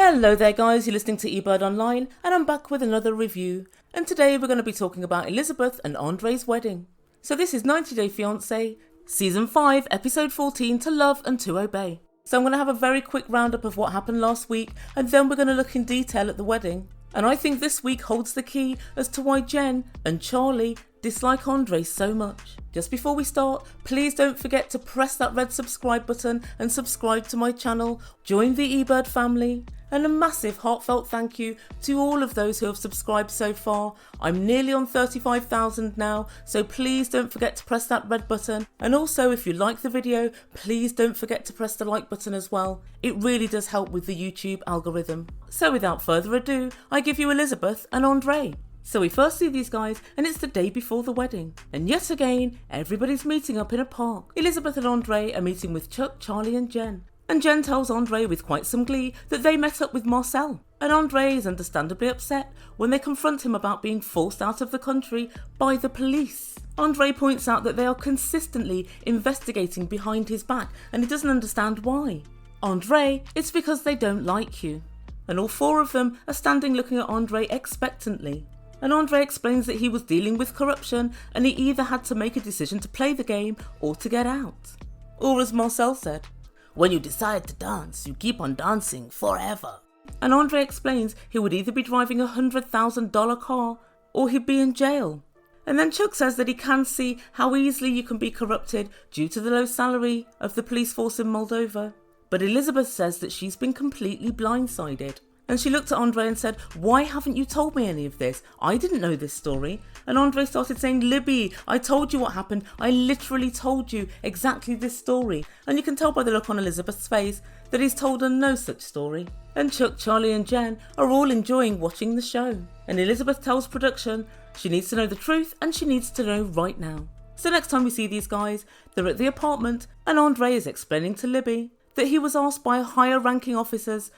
Hello there guys, you're listening to Ebird Online and I'm back with another review, and today we're going to be talking about Elizabeth and Andrei's wedding. So this is 90 Day Fiance, Season 5, Episode 14, To Love and to Obey. So I'm going to have a very quick roundup of what happened last week and then we're going to look in detail at the wedding. And I think this week holds the key as to why Jen and Charlie dislike Andrei so much. Just before we start, please don't forget to press that red subscribe button and subscribe to my channel, join the Ebird family, and a massive heartfelt thank you to all of those who have subscribed so far. I'm nearly on 35,000 now, so please don't forget to press that red button. And also, if you like the video, please don't forget to press the like button as well. It really does help with the YouTube algorithm. So without further ado, I give you Elizabeth and Andrei. So we first see these guys and it's the day before the wedding. And yet again, everybody's meeting up in a park. Elizabeth and Andrei are meeting with Chuck, Charlie and Jen. And Jen tells Andrei with quite some glee that they met up with Marcel. And Andrei is understandably upset when they confront him about being forced out of the country by the police. Andrei points out that they are consistently investigating behind his back and he doesn't understand why. Andrei, it's because they don't like you. And all four of them are standing looking at Andrei expectantly. And Andrei explains that he was dealing with corruption and he either had to make a decision to play the game or to get out. Or as Marcel said, "When you decide to dance, you keep on dancing forever." And Andrei explains he would either be driving a $100,000 car or he'd be in jail. And then Chuck says that he can see how easily you can be corrupted due to the low salary of the police force in Moldova. But Elizabeth says that she's been completely blindsided. And she looked at Andrei and said, "Why haven't you told me any of this? I didn't know this story." And Andrei started saying, "Libby, I told you what happened. I literally told you exactly this story." And you can tell by the look on Elizabeth's face that he's told her no such story. And Chuck, Charlie and Jen are all enjoying watching the show. And Elizabeth tells production she needs to know the truth and she needs to know right now. So next time we see these guys, they're at the apartment and Andrei is explaining to Libby that he was asked by higher ranking officers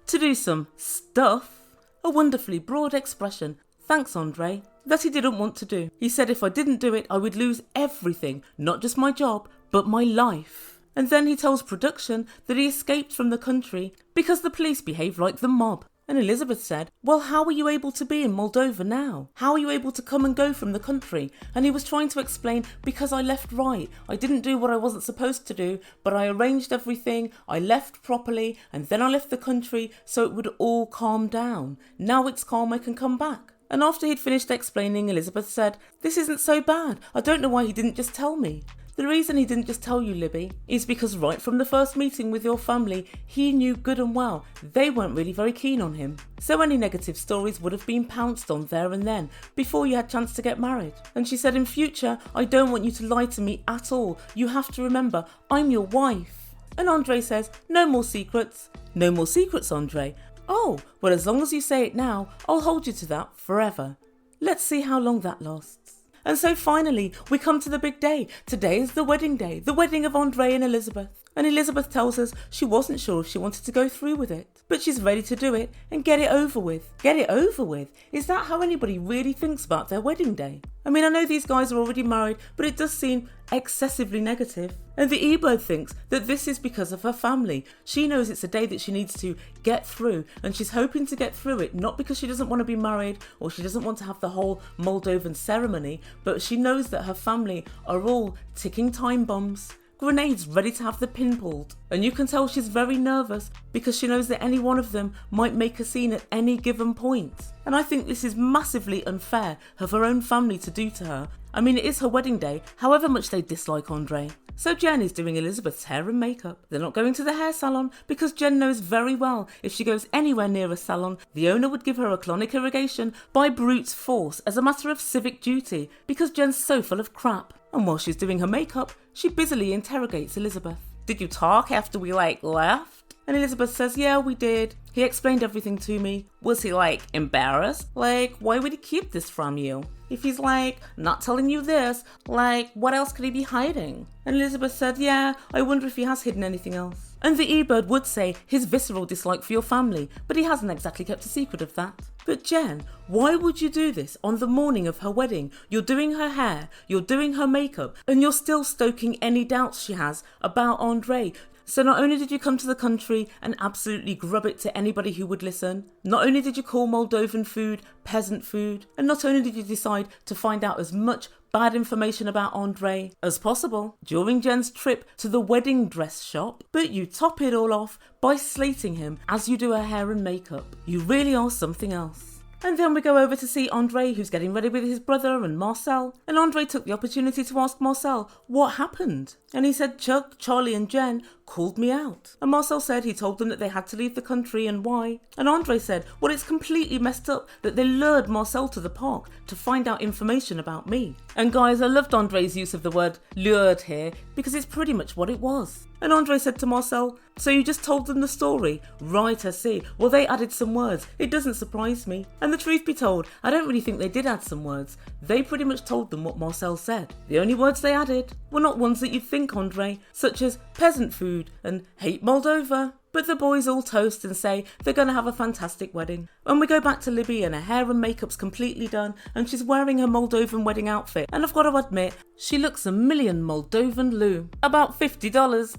to do some stuff, a wonderfully broad expression, thanks Andrei, that he didn't want to do. He said if I didn't do it, I would lose everything, not just my job, but my life. And then he tells production that he escaped from the country because the police behaved like the mob. And Elizabeth said, "Well, how are you able to be in Moldova now? How are you able to come and go from the country?" And he was trying to explain, "Because I left right. I didn't do what I wasn't supposed to do, but I arranged everything. I left properly and then I left the country so it would all calm down. Now it's calm, I can come back." And after he'd finished explaining, Elizabeth said, "This isn't so bad. I don't know why he didn't just tell me." "The reason he didn't just tell you, Libby, is because right from the first meeting with your family, he knew good and well they weren't really very keen on him. So any negative stories would have been pounced on there and then, before you had a chance to get married." And she said, "In future, I don't want you to lie to me at all. You have to remember, I'm your wife." And Andrei says, "No more secrets." "No more secrets, Andrei." "Oh, well, as long as you say it now, I'll hold you to that forever." Let's see how long that lasts. And so finally, we come to the big day. Today is the wedding day, the wedding of Andrei and Elizabeth. And Elizabeth tells us she wasn't sure if she wanted to go through with it, but she's ready to do it and get it over with. Get it over with? Is that how anybody really thinks about their wedding day? I mean, I know these guys are already married, but it does seem excessively negative. And the Ebird thinks that this is because of her family. She knows it's a day that she needs to get through, and she's hoping to get through it, not because she doesn't want to be married or she doesn't want to have the whole Moldovan ceremony, but she knows that her family are all ticking time bombs. Grenades ready to have the pin pulled. And you can tell she's very nervous because she knows that any one of them might make a scene at any given point. And I think this is massively unfair of her own family to do to her. I mean, it is her wedding day, however much they dislike Andrei. So Jen is doing Elizabeth's hair and makeup. They're not going to the hair salon because Jen knows very well if she goes anywhere near a salon, the owner would give her a colonic irrigation by brute force as a matter of civic duty because Jen's so full of crap. And while she's doing her makeup, she busily interrogates Elizabeth. "Did you talk after we left?" And Elizabeth says, "Yeah, we did. He explained everything to me." "Was he embarrassed? Why would he keep this from you? If he's not telling you this, what else could he be hiding?" And Elizabeth said, "Yeah, I wonder if he has hidden anything else." And the Ebird would say his visceral dislike for your family, but he hasn't exactly kept a secret of that. But Jen, why would you do this on the morning of her wedding? You're doing her hair, you're doing her makeup, and you're still stoking any doubts she has about Andrei. So not only did you come to the country and absolutely grub it to anybody who would listen, not only did you call Moldovan food peasant food, and not only did you decide to find out as much bad information about Andrei as possible during Jen's trip to the wedding dress shop, but you top it all off by slating him as you do her hair and makeup. You really are something else. And then we go over to see Andrei, who's getting ready with his brother and Marcel. And Andrei took the opportunity to ask Marcel what happened. And he said Chuck, Charlie and Jen called me out. And Marcel said he told them that they had to leave the country and why. And Andrei said, well, it's completely messed up that they lured Marcel to the park to find out information about me. And guys, I loved Andrei's use of the word lured here because it's pretty much what it was. And Andrei said to Marcel, so you just told them the story? Right, I see. Well, they added some words. It doesn't surprise me. And the truth be told, I don't really think they did add some words. They pretty much told them what Marcel said. The only words they added were not ones that you'd think, Andrei, such as peasant food and hate Moldova. But the boys all toast and say they're going to have a fantastic wedding. And we go back to Libby and her hair and makeup's completely done and she's wearing her Moldovan wedding outfit. And I've got to admit, she looks a million Moldovan lou. About $50.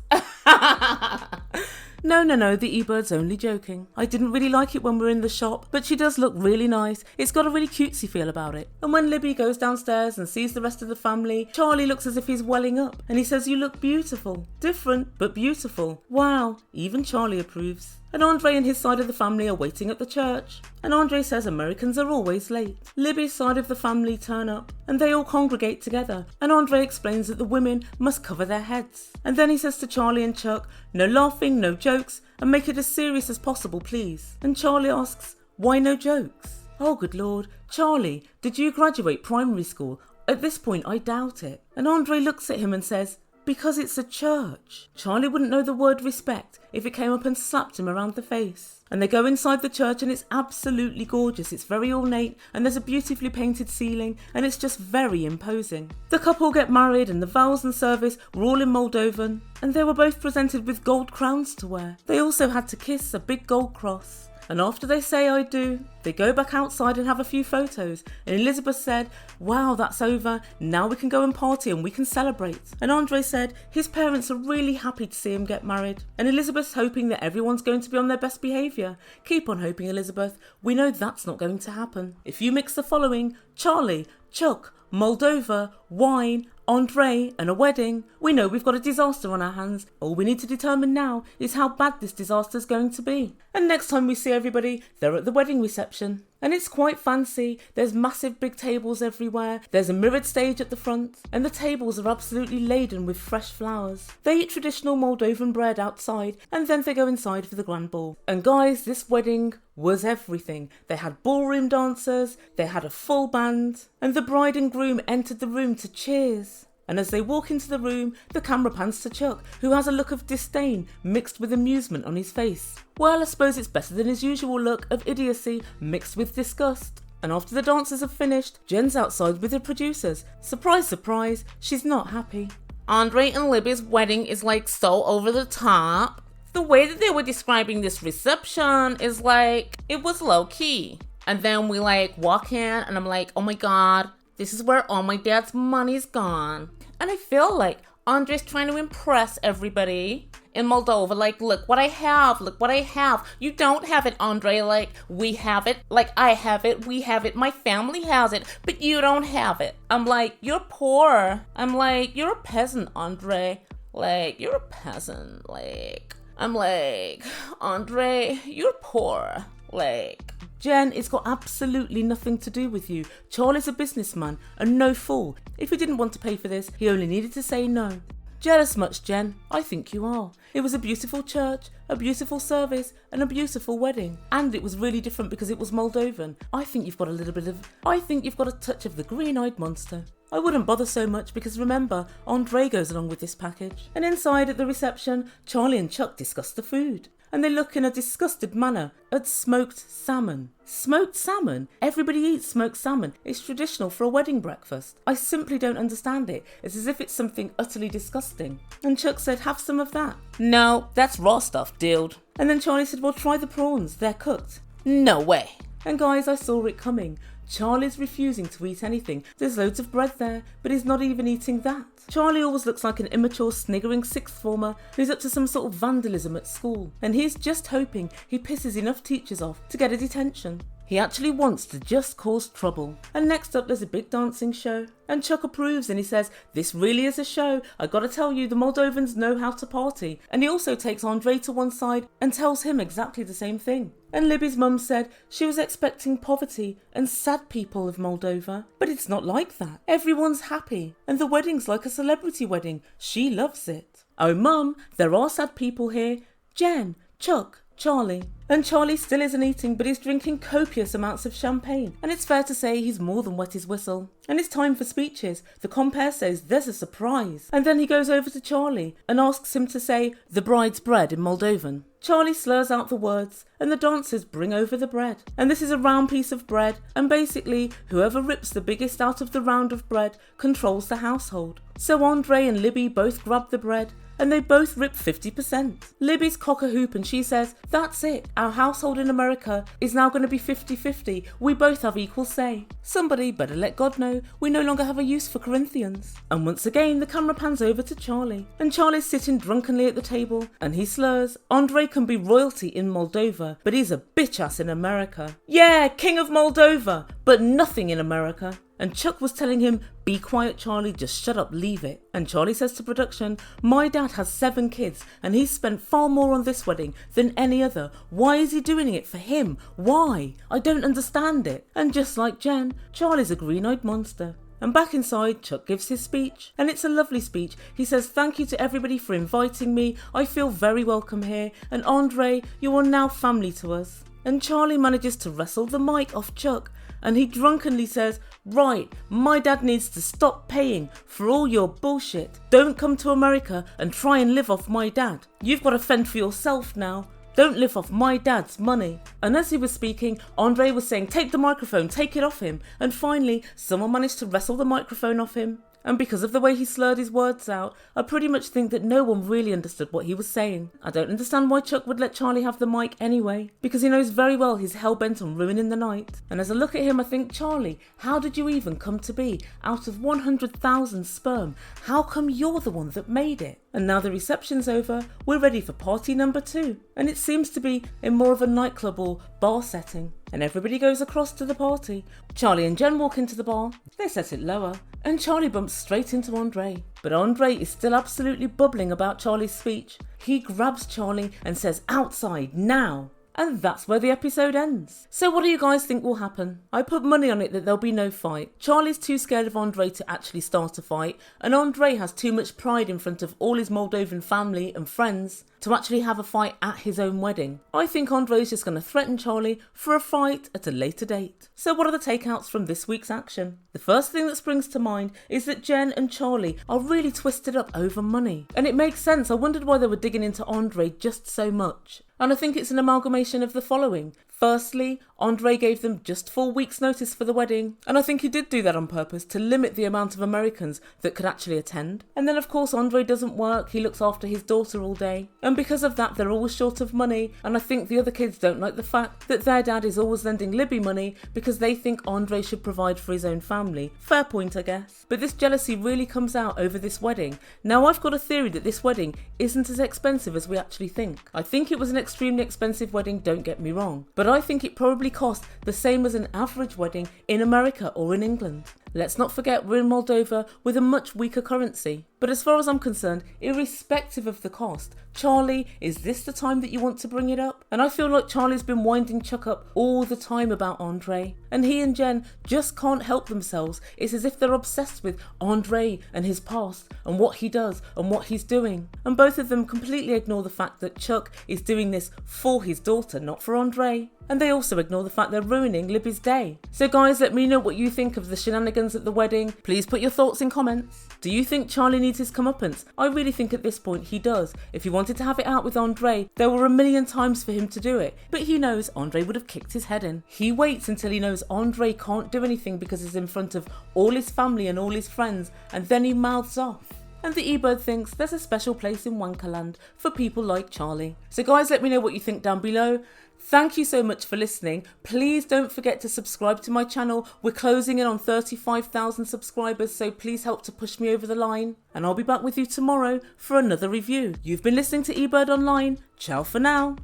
No, the Ebird's only joking. I didn't really like it when we were in the shop, but she does look really nice. It's got a really cutesy feel about it. And when Libby goes downstairs and sees the rest of the family, Charlie looks as if he's welling up and he says, you look beautiful. Different, but beautiful. Wow, even Charlie approves. And Andrei and his side of the family are waiting at the church. And Andrei says Americans are always late. Libby's side of the family turn up and they all congregate together. And Andrei explains that the women must cover their heads. And then he says to Charlie and Chuck, no laughing, no jokes, and make it as serious as possible, please. And Charlie asks, why no jokes? Oh, good Lord. Charlie, did you graduate primary school? At this point, I doubt it. And Andrei looks at him and says, because it's a church. Charlie wouldn't know the word respect if it came up and slapped him around the face. And they go inside the church and it's absolutely gorgeous. It's very ornate and there's a beautifully painted ceiling and it's just very imposing. The couple get married and the vows and service were all in Moldovan and they were both presented with gold crowns to wear. They also had to kiss a big gold cross. And after they say I do, they go back outside and have a few photos. And Elizabeth said, wow, that's over. Now we can go and party and we can celebrate. And Andrei said his parents are really happy to see him get married. And Elizabeth's hoping that everyone's going to be on their best behaviour. Keep on hoping, Elizabeth. We know that's not going to happen. If you mix the following, Charlie, Chuck, Moldova, wine, Andrei and a wedding, we know we've got a disaster on our hands. All we need to determine now is how bad this disaster is going to be. And next time we see everybody, they're at the wedding reception. And it's quite fancy. There's massive big tables everywhere. There's a mirrored stage at the front. And the tables are absolutely laden with fresh flowers. They eat traditional Moldovan bread outside and then they go inside for the grand ball. And guys, this wedding was everything. They had ballroom dancers, they had a full band, and the bride and groom entered the room to cheers. And as they walk into the room, the camera pans to Chuck, who has a look of disdain mixed with amusement on his face. Well, I suppose it's better than his usual look of idiocy mixed with disgust. And after the dancers have finished, Jen's outside with the producers. Surprise, surprise, she's not happy. Andrei and Libby's wedding is like so over the top. The way that they were describing this reception is like, it was low key. And then we like walk in and I'm like, oh my God, this is where all my dad's money's gone. And I feel like Andrei's trying to impress everybody in Moldova. Like, look what I have, look what I have. You don't have it, Andrei. Like, we have it, like I have it, we have it, my family has it, but you don't have it. I'm like, you're poor. I'm like, you're a peasant, Andrei. Like, you're a peasant. Like, I'm like, Andrei, you're poor. Like, Jen, it's got absolutely nothing to do with you. Charlie's a businessman and no fool. If he didn't want to pay for this, he only needed to say no. Jealous much, Jen? I think you are. It was a beautiful church, a beautiful service, and a beautiful wedding. And it was really different because it was Moldovan. I think you've got a touch of the green-eyed monster. I wouldn't bother so much because remember, Andrei goes along with this package. And inside at the reception, Charlie and Chuck discuss the food. And they look in a disgusted manner at smoked salmon. Smoked salmon? Everybody eats smoked salmon. It's traditional for a wedding breakfast. I simply don't understand it. It's as if it's something utterly disgusting. And Chuck said, have some of that. no, that's raw stuff, dude. And then Charlie said, well, try the prawns. They're cooked. No way. And guys, I saw it coming. Charlie's refusing to eat anything. There's loads of bread there, but he's not even eating that. Charlie always looks like an immature, sniggering sixth former who's up to some sort of vandalism at school, and he's just hoping he pisses enough teachers off to get a detention. He actually wants to just cause trouble. And next up there's a big dancing show. And Chuck approves and he says, "This really is a show. I gotta tell you, the Moldovans know how to party." And he also takes Andrei to one side and tells him exactly the same thing. And Libby's mum said she was expecting poverty and sad people of Moldova. But it's not like that. Everyone's happy. And the wedding's like a celebrity wedding. She loves it. "Oh mum, there are sad people here. Jen, Chuck, Charlie." And Charlie still isn't eating, but he's drinking copious amounts of champagne. And it's fair to say he's more than wet his whistle. And it's time for speeches. The compere says there's a surprise. And then he goes over to Charlie and asks him to say the bride's bread in Moldovan. Charlie slurs out the words and the dancers bring over the bread. And this is a round piece of bread. And basically, whoever rips the biggest out of the round of bread controls the household. So Andrei and Libby both grab the bread and they both rip 50%. Libby's cock a hoop and she says, "That's it. Our household in America is now going to be 50-50. We both have equal say. Somebody better let God know we no longer have a use for Corinthians." And once again, the camera pans over to Charlie. And Charlie's sitting drunkenly at the table and he slurs, "Andrei can be royalty in Moldova, but he's a bitch ass in America. Yeah, King of Moldova, but nothing in America." And Chuck was telling him, "Be quiet, Charlie, just shut up, leave it." And Charlie says to production, "My dad has 7 kids and he's spent far more on this wedding than any other. Why is he doing it for him? Why? I don't understand it." And just like Jen, Charlie's a green-eyed monster. And back inside, Chuck gives his speech. And it's a lovely speech. He says, "Thank you to everybody for inviting me. I feel very welcome here. And Andrei, you are now family to us." And Charlie manages to wrestle the mic off Chuck. And he drunkenly says, "Right, my dad needs to stop paying for all your bullshit. Don't come to America and try and live off my dad. You've got to fend for yourself now. Don't live off my dad's money." And as he was speaking, Andrei was saying, "Take the microphone, take it off him." And finally, someone managed to wrestle the microphone off him. And because of the way he slurred his words out, I pretty much think that no one really understood what he was saying. I don't understand why Chuck would let Charlie have the mic anyway, because he knows very well he's hell-bent on ruining the night. And as I look at him, I think, Charlie, how did you even come to be? Out of 100,000 sperm, how come you're the one that made it? And now the reception's over, we're ready for party number 2. And it seems to be in more of a nightclub or bar setting. And everybody goes across to the party. Charlie and Jen walk into the bar. They set it lower. And Charlie bumps straight into Andrei. But Andrei is still absolutely bubbling about Charlie's speech. He grabs Charlie and says, "Outside, now." And that's where the episode ends. So what do you guys think will happen? I put money on it that there'll be no fight. Charlie's too scared of Andrei to actually start a fight, and Andrei has too much pride in front of all his Moldovan family and friends to actually have a fight at his own wedding. I think Andrei's just going to threaten Charlie for a fight at a later date. So what are the takeouts from this week's action? The first thing that springs to mind is that Jen and Charlie are really twisted up over money. And it makes sense. I wondered why they were digging into Andrei just so much. And I think it's an amalgamation of the following. Firstly, Andrei gave them just 4 weeks' notice for the wedding, and I think he did do that on purpose to limit the amount of Americans that could actually attend. And then of course Andrei doesn't work, he looks after his daughter all day, and because of that they're always short of money, and I think the other kids don't like the fact that their dad is always lending Libby money because they think Andrei should provide for his own family. Fair point, I guess. But this jealousy really comes out over this wedding. Now I've got a theory that this wedding isn't as expensive as we actually think. I think it was an extremely expensive wedding, don't get me wrong, but I think it probably cost the same as an average wedding in America or in England. Let's not forget we're in Moldova with a much weaker currency. But as far as I'm concerned, irrespective of the cost, Charlie, is this the time that you want to bring it up? And I feel like Charlie's been winding Chuck up all the time about Andrei. And he and Jen just can't help themselves. It's as if they're obsessed with Andrei and his past and what he does and what he's doing. And both of them completely ignore the fact that Chuck is doing this for his daughter, not for Andrei. And they also ignore the fact they're ruining Libby's day. So guys, let me know what you think of the shenanigans at the wedding. Please put your thoughts in comments. Do you think Charlie needs his comeuppance? I really think at this point he does. If he wanted to have it out with Andrei, there were a million times for him to do it. But he knows Andrei would have kicked his head in. He waits until he knows Andrei can't do anything because he's in front of all his family and all his friends, and then he mouths off. And the Ebird thinks there's a special place in Wankerland for people like Charlie. So guys, let me know what you think down below. Thank you so much for listening. Please don't forget to subscribe to my channel. We're closing in on 35,000 subscribers, so please help to push me over the line. And I'll be back with you tomorrow for another review. You've been listening to Ebird Online. Ciao for now.